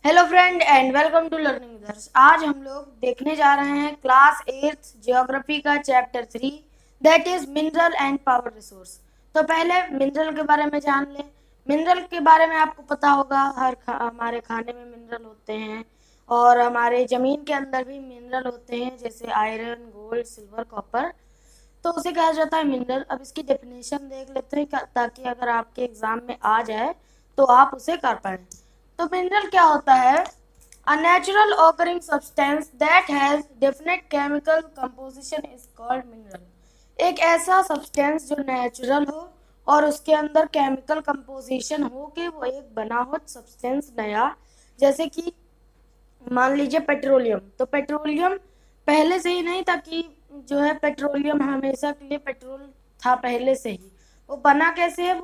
Hello friend and welcome to learning Darsh. आज हम लोग देखने जा रहे हैं क्लास 8 ज्योग्राफी का chapter 3 that is mineral and power resource. तो पहले मिनरल के बारे में जान लें। मिनरल के बारे में आपको पता होगा, हमारे खाने में मिनरल होते हैं और हमारे ज़मीन के अंदर भी मिनरल होते हैं, जैसे आयरन, गोल्ड, सिल्वर, कॉपर। तो उसे कहा जाता है मिनरल। अब इसकी डेफिनेशन देख लेते हैं ताकि अगर आपके एग्जाम में आ जाए तो आप उसे कर पाए। तो मिनरल क्या होता है? A natural occurring substance that has definite chemical composition is called mineral. एक ऐसा सब्सटेंस जो नेचुरल हो और उसके अंदर केमिकल कंपोजिशन हो कि वो एक बना हो सब्सटेंस नया। जैसे कि मान लीजिए पेट्रोलियम। तो पेट्रोलियम पहले से ही नहीं था कि जो है पेट्रोलियम हमेशा के लिए पेट्रोल था पहले से ही। वो बना कैसे है?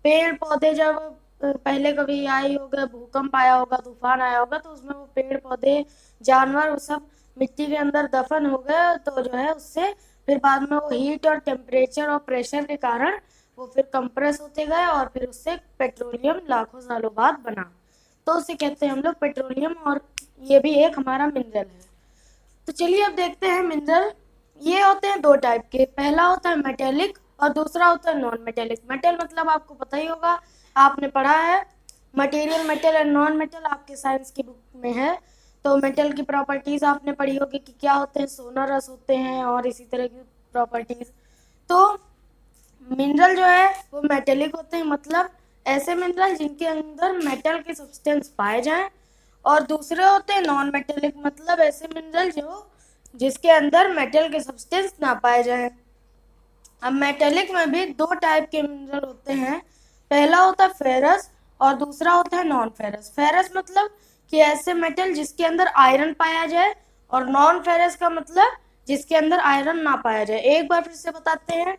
पेड़ पौधे जब पहले कभी आई होगा, भूकंप आया होगा, तूफान आया होगा, तो उसमें वो पेड़ पौधे, जानवर, वो सब मिट्टी के अंदर दफन हो गए। तो जो है उससे फिर बाद में वो हीट और टेम्परेचर और प्रेशर के कारण वो फिर कंप्रेस होते गए और फिर उससे पेट्रोलियम लाखों सालों बाद बना। तो उसे कहते हैं हम लोग पेट्रोलियम, और ये भी एक हमारा मिनरल है। तो चलिए अब देखते हैं मिनरल। ये होते हैं दो टाइप के। पहला होता है मेटेलिक और दूसरा होता है नॉन मेटेलिक। मेटल मतलब आपको पता ही होगा, आपने पढ़ा है। Material, metal and non metal आपके साइंस की बुक में है। तो मेटल की प्रॉपर्टीज आपने पढ़ी होगी कि क्या होते हैं, सोना, रस होते हैं और इसी तरह की प्रॉपर्टीज। तो मिनरल जो है वो मेटेलिक होते हैं, मतलब ऐसे मिनरल जिनके अंदर मेटल के सब्सटेंस पाए जाएं। और दूसरे होते हैं नॉन मेटेलिक, मतलब ऐसे मिनरल जो जिसके अंदर मेटल के सब्सटेंस ना पाए जाएं। अब मेटेलिक में भी दो टाइप के मिनरल होते हैं। पहला होता है फेरस और दूसरा होता है नॉन फेरस। फेरस मतलब कि ऐसे मेटल जिसके अंदर आयरन पाया जाए, और नॉन फेरस का मतलब जिसके अंदर आयरन ना पाया जाए। एक बार फिर से बताते हैं।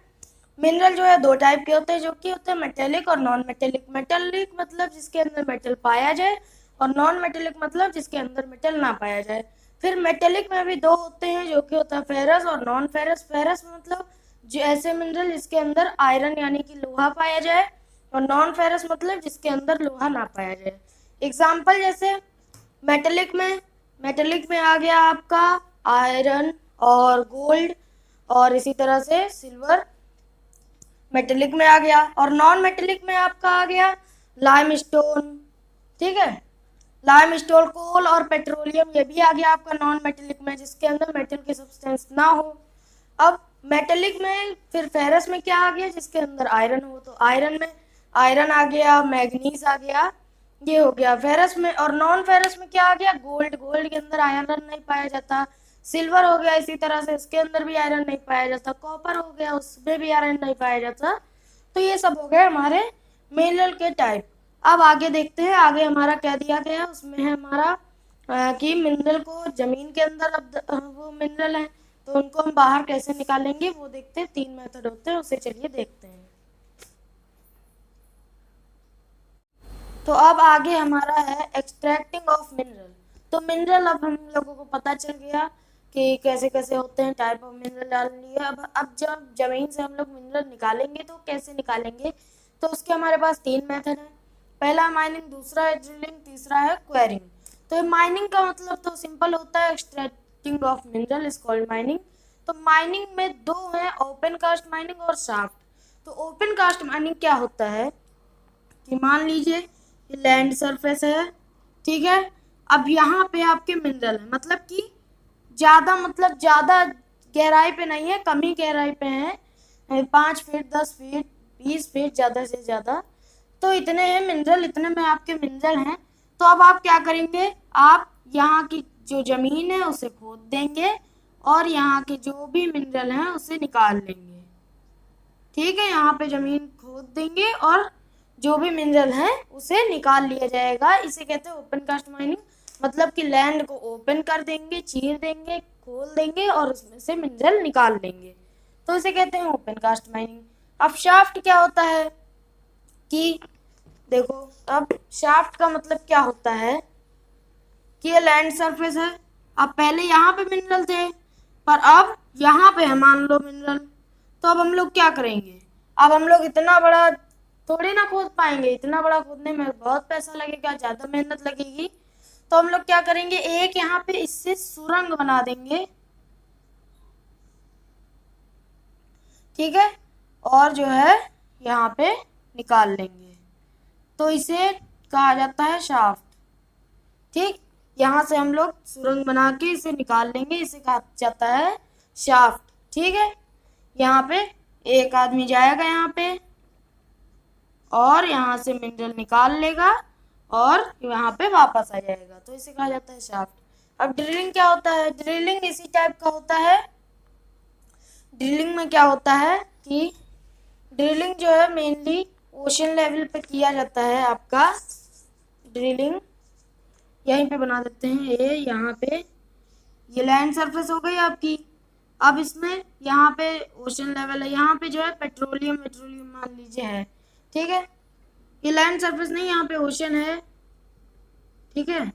मिनरल जो है दो टाइप के होते हैं, जो कि होते हैं मेटेलिक और नॉन मेटेलिक। मेटेलिक मतलब जिसके अंदर मेटल पाया जाए, और नॉन मेटेलिक मतलब जिसके अंदर मेटल ना पाया जाए। फिर मेटेलिक में भी दो होते हैं, जो कि होता है फेरस और नॉन फेरस। फेरस मतलब जो ऐसे मिनरल जिसके अंदर आयरन यानी कि लोहा पाया जाए, और नॉन फेरस मतलब जिसके अंदर लोहा ना पाया जाए। एग्जाम्पल जैसे मेटेलिक में आ गया आपका आयरन और गोल्ड, और इसी तरह से सिल्वर मेटेलिक में आ गया। और नॉन मेटेलिक में आपका आ गया लाइमस्टोन। ठीक है, लाइमस्टोन, कोल और पेट्रोलियम, ये भी आ गया आपका नॉन मेटेलिक में, जिसके अंदर मेटल के सब्सटेंस ना हो। अब मेटेलिक में फिर फेरस में क्या आ गया? जिसके अंदर आयरन हो। तो आयरन में आयरन आ गया, मैग्नीज आ गया, ये हो गया फेरस में। और नॉन फेरस में क्या आ गया? गोल्ड। गोल्ड के अंदर आयरन नहीं पाया जाता। सिल्वर हो गया, इसी तरह से इसके अंदर भी आयरन नहीं पाया जाता। कॉपर हो गया, उसमें भी आयरन नहीं पाया जाता। तो ये सब हो गए हमारे मिनरल के टाइप। अब आगे देखते हैं, आगे हमारा क्या दिया गया है। उसमें है हमारा कि मिनरल को जमीन के अंदर वो मिनरल है, तो उनको हम बाहर कैसे निकालेंगे वो देखते हैं। 3 मेथड होते हैं, उसे चलिए देखते हैं। तो अब आगे हमारा है एक्सट्रैक्टिंग ऑफ मिनरल। तो मिनरल अब हम लोगों को पता चल गया कि कैसे कैसे होते हैं, टाइप ऑफ मिनरल डाल लिए। अब जब जमीन से हम लोग मिनरल निकालेंगे तो कैसे निकालेंगे? तो उसके हमारे पास 3 मेथड है। पहला माइनिंग, दूसरा है ड्रिलिंग, तीसरा है क्वेरिंग। तो माइनिंग का मतलब तो सिंपल होता है, extracting of mineral is called mining. तो माइनिंग में दो है, ओपन कास्ट माइनिंग और शाफ्ट। तो ओपन कास्ट माइनिंग क्या होता है कि मान लीजिए ये लैंड सरफेस है, ठीक है। अब यहाँ पे आपके मिनरल है, मतलब कि ज्यादा गहराई पे नहीं है, कम ही गहराई पे है। 5 फीट, 10 फीट, 20 फीट ज्यादा से ज्यादा। तो इतने हैं मिनरल, इतने में आपके मिनरल हैं। तो अब आप क्या करेंगे? आप यहाँ की जो जमीन है उसे खोद देंगे और यहाँ के जो भी मिनरल हैं उसे निकाल लेंगे। ठीक है, यहाँ पे जमीन खोद देंगे और जो भी मिनरल है उसे निकाल लिया जाएगा। इसे कहते हैं ओपन कास्ट माइनिंग। मतलब कि लैंड को ओपन कर देंगे, चीर देंगे, खोल देंगे और उसमें से मिनरल निकाल लेंगे। तो इसे कहते हैं ओपन कास्ट माइनिंग। अब शाफ्ट क्या होता है कि देखो, अब शाफ्ट का मतलब क्या होता है कि ये लैंड सरफेस है। अब पहले यहाँ पे मिनरल थे, पर अब यहाँ पे है मान लो मिनरल। तो अब हम लोग क्या करेंगे? अब हम लोग इतना बड़ा थोड़ी ना खोद पाएंगे, इतना बड़ा खोदने में बहुत पैसा लगेगा, ज़्यादा मेहनत लगेगी। तो हम लोग क्या करेंगे, एक यहाँ पे इससे सुरंग बना देंगे, ठीक है, और जो है यहाँ पे निकाल लेंगे, तो इसे कहा जाता है शाफ्ट। ठीक, यहाँ से हम लोग सुरंग बना के इसे निकाल लेंगे, इसे कहा जाता है शाफ्ट। ठीक है, यहाँ पे एक आदमी जाएगा यहाँ पे और यहाँ से मिनरल निकाल लेगा और यहाँ पे वापस आ जाएगा, तो इसे कहा जाता है शाफ्ट। अब ड्रिलिंग क्या होता है, ड्रिलिंग इसी टाइप का होता है। ड्रिलिंग में क्या होता है कि ड्रिलिंग जो है मेनली ओशन लेवल पे किया जाता है। आपका ड्रिलिंग यहीं पे बना देते हैं, ये यहाँ पे ये लैंड सरफेस हो गई आपकी। अब इसमें यहाँ पे ओशन लेवल है, यहाँ पे जो है पेट्रोलियम मान लीजिए है, ठीक है, ये लैंड सरफेस नहीं, यहाँ पे ओशन है, ठीक है।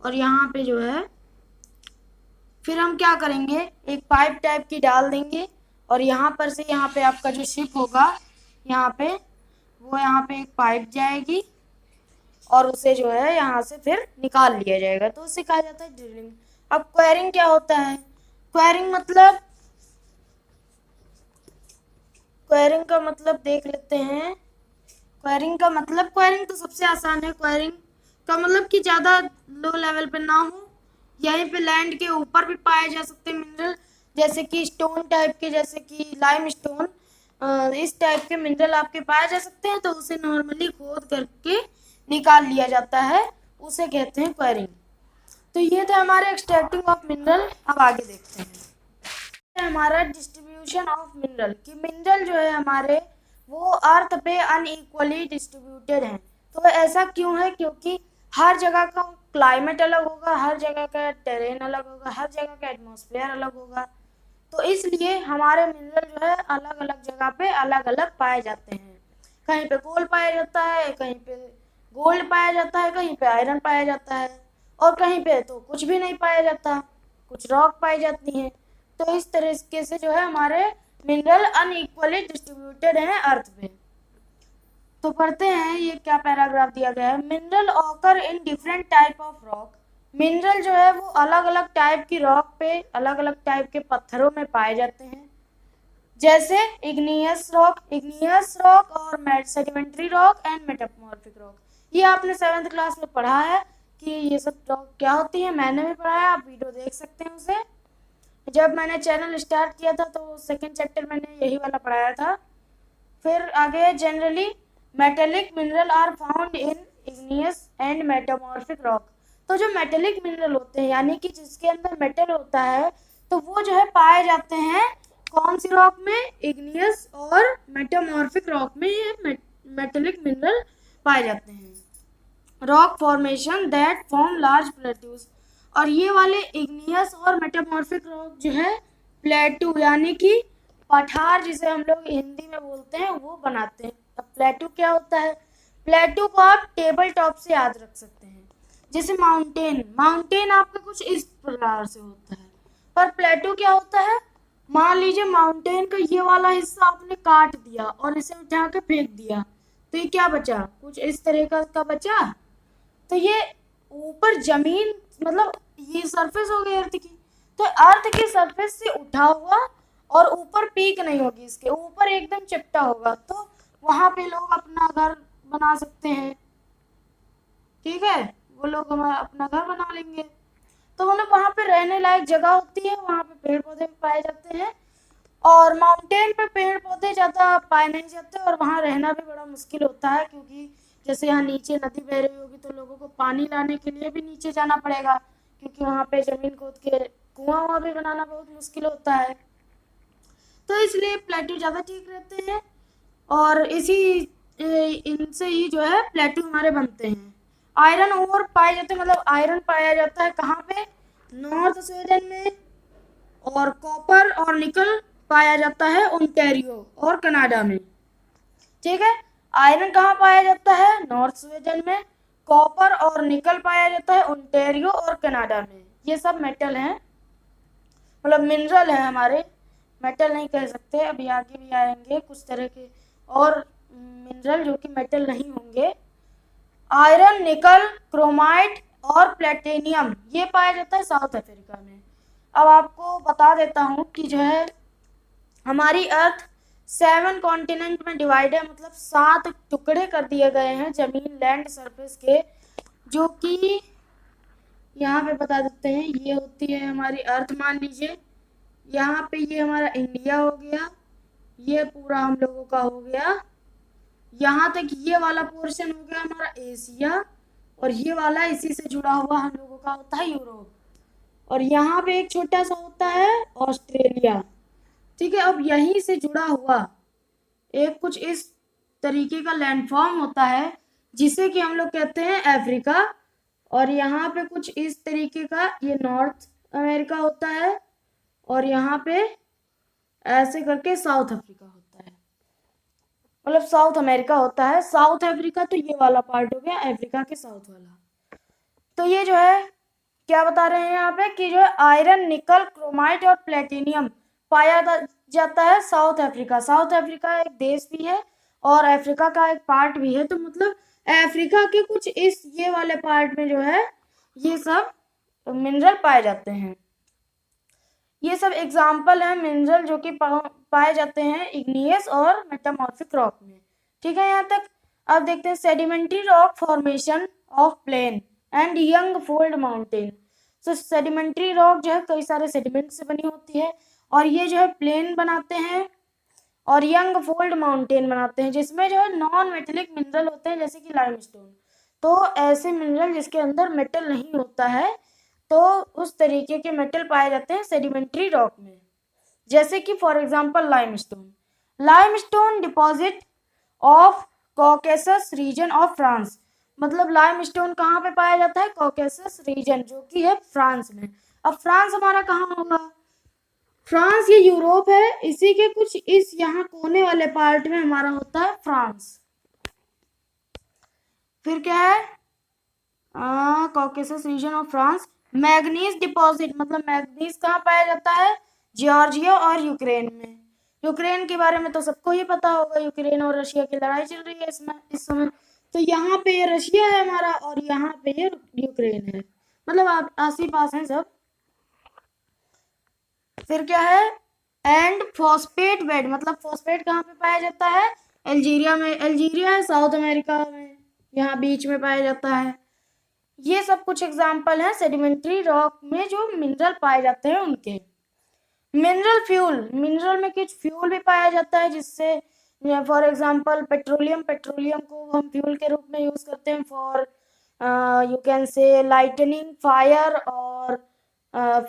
और यहाँ पे जो है फिर हम क्या करेंगे, एक पाइप टाइप की डाल देंगे और यहाँ पर से यहाँ पे आपका जो शिप होगा यहाँ पे, वो यहाँ पे एक पाइप जाएगी और उसे जो है यहाँ से फिर निकाल लिया जाएगा, तो उसे कहा जाता है ड्रिलिंग। अब क्वेरिंग क्या होता है, क्वेरिंग का मतलब देख लेते हैं। क्वेरिंग का मतलब, क्वेरिंग तो सबसे आसान है। क्वेरिंग का मतलब कि ज़्यादा लो लेवल पे ना हो, यहीं पे लैंड के ऊपर भी पाए जा सकते हैं मिनरल, जैसे कि स्टोन टाइप के, जैसे कि लाइम स्टोन, इस टाइप के मिनरल आपके पाए जा सकते हैं, तो उसे नॉर्मली खोद करके निकाल लिया जाता है, उसे कहते हैं क्वेरिंग। तो ये था हमारे एक्सट्रैक्टिंग ऑफ मिनरल। अब आगे देखते हैं हमारा डिस्ट्रीब्यूशन ऑफ मिनरल, कि मिनरल जो है हमारे वो अर्थ पे अनइक्वली डिस्ट्रीब्यूटेड हैं। तो ऐसा क्यों है, क्योंकि हर जगह का क्लाइमेट अलग होगा, हर जगह का टेरेन अलग होगा, हर जगह का एटमॉस्फेयर अलग होगा, तो इसलिए हमारे मिनरल जो है अलग अलग जगह पे अलग अलग पाए जाते हैं। कहीं पे गोल्ड पाया जाता है, कहीं पे गोल्ड पाया जाता है, कहीं पे आयरन पाया जाता है, और कहीं पे तो कुछ भी नहीं पाया जाता, कुछ रॉक पाई जाती हैं। तो इस तरीके से जो है हमारे मिनरल अनइक्वली डिस्ट्रीब्यूटेड हैं अर्थ पे। तो पढ़ते हैं ये क्या पैराग्राफ दिया गया है। Mineral occur in different type of rock, mineral जो है वो अलग अलग टाइप की रॉक पे, अलग अलग टाइप के पत्थरों में पाए जाते हैं, जैसे इग्नियस रॉक और sedimentary rock and metamorphic rock. ये आपने 7th क्लास में पढ़ा है कि ये सब रॉक क्या होती है, मैंने भी पढ़ा है, आप वीडियो देख सकते हैं उसे। जब मैंने चैनल स्टार्ट किया था तो 2nd चैप्टर मैंने यही वाला पढ़ाया था। फिर आगे generally metallic mineral are found in igneous and metamorphic rock. तो जो मेटेलिक मिनरल होते हैं, यानी कि जिसके अंदर मेटल होता है, तो वो जो है पाए जाते हैं कौन सी रॉक में, इग्नियस और मेटामॉर्फिक रॉक में ये मेटेलिक मिनरल पाए जाते हैं। Rock formation that form large plateaus, और ये वाले इग्नियस और मेटामॉर्फिक रॉक जो है प्लेट्यू यानी कि पठार जिसे हम लोग हिंदी में बोलते हैं, वो बनाते हैं। अब प्लेट्यू क्या होता है, प्लेट्यू को आप टेबल टॉप से याद रख सकते हैं, जैसे माउंटेन आपका कुछ इस प्रकार से होता है, पर प्लेट्यू क्या होता है, मान लीजिए माउंटेन का ये वाला हिस्सा आपने काट दिया और इसे उठा के फेंक दिया, तो ये क्या बचा, कुछ इस तरह का बचा। तो ये ऊपर जमीन, मतलब ये सरफेस हो गई अर्थ की, तो अर्थ की सरफेस से उठा हुआ और ऊपर पीक नहीं होगी, इसके ऊपर एकदम चिपटा होगा, तो वहां पे लोग अपना घर बना सकते हैं, ठीक है, वो लोग हमारा अपना घर बना लेंगे। तो मतलब वहां पे रहने लायक जगह होती है, वहां पे पेड़ पौधे भी पाए जाते हैं, और माउंटेन पे पेड़ पौधे ज़्यादा पाए नहीं जाते और वहाँ रहना भी बड़ा मुश्किल होता है, क्योंकि जैसे यहाँ नीचे नदी बह रही होगी तो लोगों को पानी लाने के लिए भी नीचे जाना पड़ेगा, क्योंकि वहाँ पे ज़मीन खोद के कुआं भी बनाना बहुत मुश्किल होता है। तो इसलिए प्लेट्यू ज़्यादा ठीक रहते हैं, और इनसे ही जो है प्लेट्यू हमारे बनते हैं। आयरन ओर पाए जाते हैं, मतलब आयरन पाया जाता है कहाँ पे, नॉर्थ स्वीडन में, और कॉपर और निकल पाया जाता है ओंटारियो और कनाडा में, ठीक है। आयरन कहाँ पाया जाता है, नॉर्थ स्वीडन में, कॉपर और निकल पाया जाता है ओंटारियो और कनाडा में। ये सब मेटल हैं, मतलब मिनरल है हमारे, मेटल नहीं कह सकते। अभी आगे भी आएंगे कुछ तरह के और मिनरल जो कि मेटल नहीं होंगे। आयरन, निकल, क्रोमाइट और प्लेटिनियम ये पाया जाता है साउथ अफ्रीका में। अब आपको बता देता हूँ कि जो है हमारी अर्थ 7 कॉन्टिनेंट में डिवाइड है, मतलब 7 टुकड़े कर दिए गए हैं जमीन लैंड सरफेस के, जो कि यहाँ पे बता देते हैं। ये होती है हमारी अर्थ मान लीजिए, यहाँ पे ये हमारा इंडिया हो गया, ये पूरा हम लोगों का हो गया, यहाँ तक ये वाला पोर्शन हो गया हमारा एशिया, और ये वाला इसी से जुड़ा हुआ हम लोगों का होता है यूरोप, और यहाँ पे एक छोटा सा होता है ऑस्ट्रेलिया। ठीक है, अब यहीं से जुड़ा हुआ एक कुछ इस तरीके का लैंडफॉर्म होता है जिसे कि हम लोग कहते हैं अफ्रीका, और यहाँ पे कुछ इस तरीके का ये नॉर्थ अमेरिका होता है, और यहाँ पे ऐसे करके साउथ अफ्रीका होता है, मतलब साउथ अमेरिका होता है। साउथ अफ्रीका तो ये वाला पार्ट हो गया अफ्रीका के साउथ वाला। तो ये जो है क्या बता रहे हैं यहाँ पे कि जो है आयरन, निकल, क्रोमाइट और प्लेटिनियम पाया जाता है साउथ अफ्रीका। साउथ अफ्रीका एक देश भी है और अफ्रीका का एक पार्ट भी है, तो मतलब अफ्रीका के कुछ इस ये वाले पार्ट में जो है ये सब मिनरल पाए जाते हैं। ये सब एग्जाम्पल है मिनरल जो कि पाए जाते हैं इग्नियस और मेटामॉर्फिक रॉक में। ठीक है यहाँ तक। अब देखते हैं sedimentary rock formation of plain and young fold mountain. तो सेडिमेंट्री रॉक जो है कई सारे सेडिमेंट से बनी होती है, और ये जो है प्लेन बनाते हैं और यंग फोल्ड माउंटेन बनाते हैं, जिसमें जो है नॉन मेटेलिक मिनरल होते हैं जैसे कि लाइमस्टोन। तो ऐसे मिनरल जिसके अंदर मेटल नहीं होता है, तो उस तरीके के मेटल पाए जाते हैं सेडिमेंट्री रॉक में, जैसे कि for example limestone. Limestone deposit of Caucasus region of France, मतलब लाइमस्टोन कहाँ पे पाया जाता है? कॉकेसस रीजन, जो कि है फ्रांस में। अब फ्रांस हमारा कहाँ होगा? फ्रांस ये यूरोप है, इसी के कुछ इस यहाँ कोने वाले पार्ट में हमारा होता है फ्रांस। फिर क्या है? Caucasus region of France. Manganese deposit, मतलब मैग्नीज कहाँ पाया जाता है? जॉर्जिया और यूक्रेन में। यूक्रेन के बारे में तो सबको ही पता होगा, यूक्रेन और रशिया की लड़ाई चल रही है इस समय। तो यहाँ पे ये रशिया है हमारा और यहाँ पे ये यूक्रेन है, मतलब आप आस ही पास हैं सब। फिर क्या है? एंड फॉस्फेट बेड, मतलब फॉस्फेट कहाँ पे पाया जाता है? अल्जीरिया में। अल्जीरिया है साउथ अमेरिका में, यहाँ बीच में पाया जाता है। ये सब कुछ एग्जाम्पल हैं सेडिमेंट्री रॉक में जो मिनरल पाए जाते हैं उनके। मिनरल फ्यूल, मिनरल में कुछ फ्यूल भी पाया जाता है जिससे फॉर एग्जांपल पेट्रोलियम, पेट्रोलियम को हम फ्यूल के रूप में यूज करते हैं for you can say lightning fire, और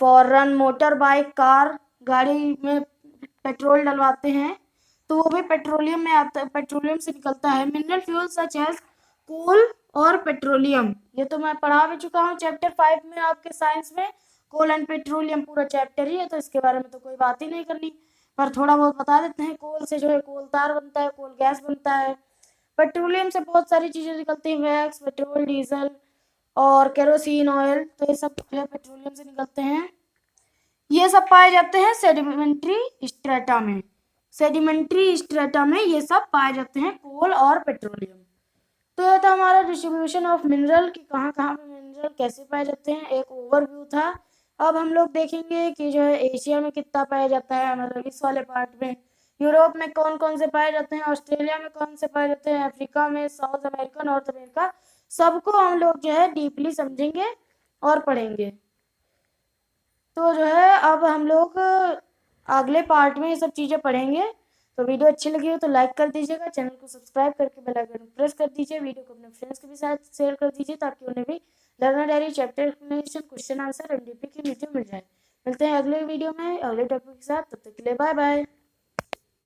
for run motor bike car, गाड़ी में पेट्रोल डलवाते हैं तो वो भी पेट्रोलियम में आता है, पेट्रोलियम से निकलता है। Mineral fuel such as coal और पेट्रोलियम, ये तो मैं पढ़ा भी चुका हूँ चैप्टर 5 में आपके साइंस में। कोल एंड पेट्रोलियम पूरा चैप्टर ही है, तो इसके बारे में तो कोई बात ही नहीं करनी, पर थोड़ा बहुत बता देते हैं। कोल से जो है कोल तार बनता है, कोल गैस बनता है। पेट्रोलियम से बहुत सारी चीजें निकलती हैं, वैक्स, पेट्रोल, डीजल और केरोसिन ऑयल, तो ये सब जो है पेट्रोलियम से निकलते हैं। ये सब पाए जाते हैं सेडिमेंट्री स्ट्रेटा में। सेडिमेंट्री स्ट्रेटा में ये सब पाए जाते हैं, कोल और पेट्रोलियम। तो यह था हमारा डिस्ट्रीब्यूशन ऑफ मिनरल कि कहाँ कहाँ पे मिनरल कैसे पाए जाते हैं, एक ओवरव्यू था। अब हम लोग देखेंगे कि जो है एशिया में कितना पाया जाता है, मतलब इस वाले पार्ट में। यूरोप में कौन कौन से पाए जाते हैं, ऑस्ट्रेलिया में कौन से पाए जाते हैं, अफ्रीका में, साउथ अमेरिका, नॉर्थ अमेरिका, सबको हम लोग जो है डीपली समझेंगे और पढ़ेंगे। तो जो है अब हम लोग अगले पार्ट में ये सब चीज़ें पढ़ेंगे। तो वीडियो अच्छी लगी हो तो लाइक कर दीजिएगा, चैनल को सब्सक्राइब करके बेल आइकन प्रेस कर दीजिए, वीडियो को अपने फ्रेंड्स के भी साथ शेयर कर दीजिए ताकि उन्हें भी learner diary chapter explanation, question answer, MDP की वीडियो मिल जाए। मिलते हैं अगले वीडियो में अगले टॉपिक के साथ, तब तक के लिए बाय बाय।